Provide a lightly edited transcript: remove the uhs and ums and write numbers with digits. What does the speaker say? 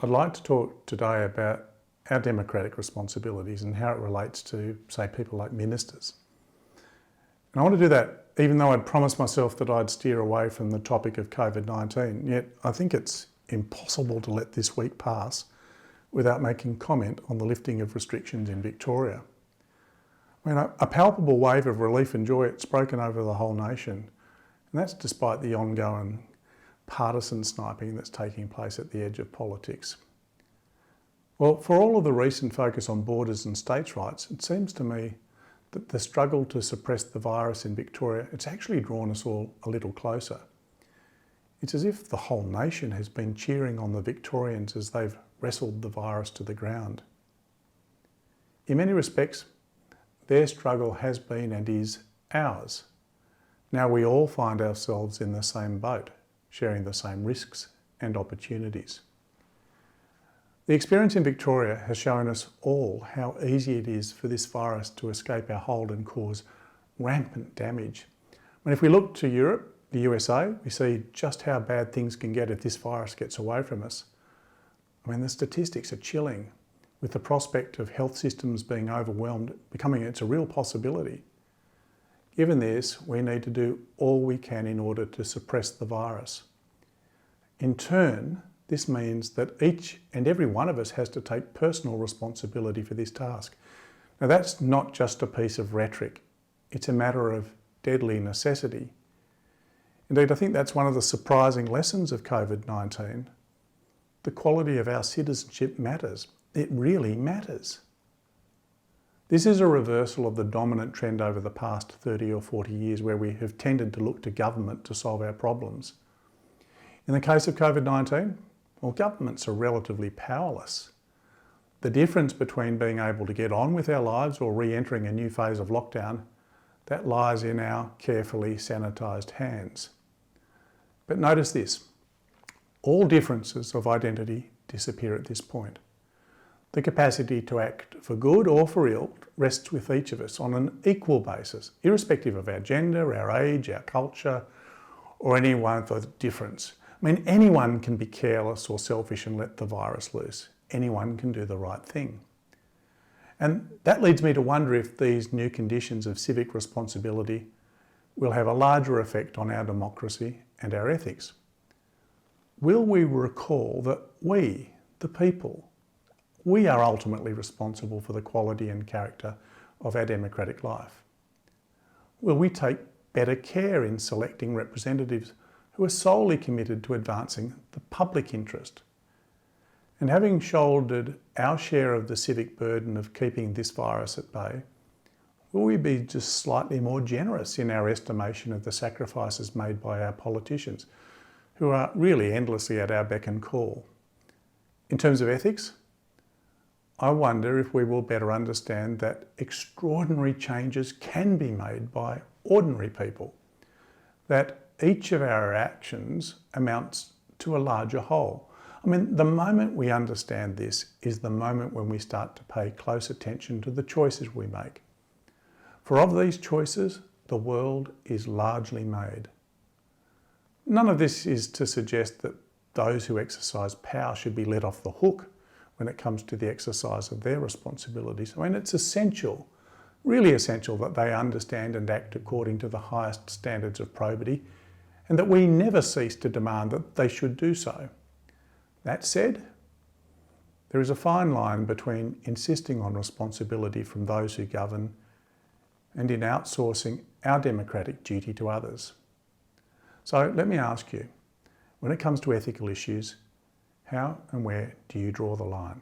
I'd like to talk today about our democratic responsibilities and how it relates to, say, people like ministers. And I want to do that even though I'd promised myself that I'd steer away from the topic of COVID-19, yet I think it's impossible to let this week pass without making comment on the lifting of restrictions in Victoria. I mean, a palpable wave of relief and joy it's broken over the whole nation, and that's despite the ongoing partisan sniping that's taking place at the edge of politics. Well, for all of the recent focus on borders and states' rights, it seems to me that the struggle to suppress the virus in Victoria, it's actually drawn us all a little closer. It's as if the whole nation has been cheering on the Victorians as they've wrestled the virus to the ground. In many respects, their struggle has been and is ours. Now we all find ourselves in the same boat, sharing the same risks and opportunities. The experience in Victoria has shown us all how easy it is for this virus to escape our hold and cause rampant damage. I mean, if we look to Europe, the USA, we see just how bad things can get if this virus gets away from us. I mean, the statistics are chilling, with the prospect of health systems being overwhelmed becoming it's a real possibility. Given this, we need to do all we can in order to suppress the virus. In turn, this means that each and every one of us has to take personal responsibility for this task. Now, that's not just a piece of rhetoric. It's a matter of deadly necessity. Indeed, I think that's one of the surprising lessons of COVID-19. The quality of our citizenship matters. It really matters. This is a reversal of the dominant trend over the past 30 or 40 years where we have tended to look to government to solve our problems. In the case of COVID-19, well, governments are relatively powerless. The difference between being able to get on with our lives or re-entering a new phase of lockdown, that lies in our carefully sanitised hands. But notice this, all differences of identity disappear at this point. The capacity to act for good or for ill rests with each of us on an equal basis, irrespective of our gender, our age, our culture, or any one other difference. I mean, anyone can be careless or selfish and let the virus loose. Anyone can do the right thing. And that leads me to wonder if these new conditions of civic responsibility will have a larger effect on our democracy and our ethics. Will we recall that we, the people, we are ultimately responsible for the quality and character of our democratic life? Will we take better care in selecting representatives who are solely committed to advancing the public interest? And having shouldered our share of the civic burden of keeping this virus at bay, will we be just slightly more generous in our estimation of the sacrifices made by our politicians, who are really endlessly at our beck and call? In terms of ethics, I wonder if we will better understand that extraordinary changes can be made by ordinary people, that each of our actions amounts to a larger whole. I mean, the moment we understand this is the moment when we start to pay close attention to the choices we make. For of these choices, the world is largely made. None of this is to suggest that those who exercise power should be let off the hook when it comes to the exercise of their responsibilities. I mean, it's essential, really essential, that they understand and act according to the highest standards of probity, and that we never cease to demand that they should do so. That said, there is a fine line between insisting on responsibility from those who govern and in outsourcing our democratic duty to others. So let me ask you, when it comes to ethical issues, how and where do you draw the line?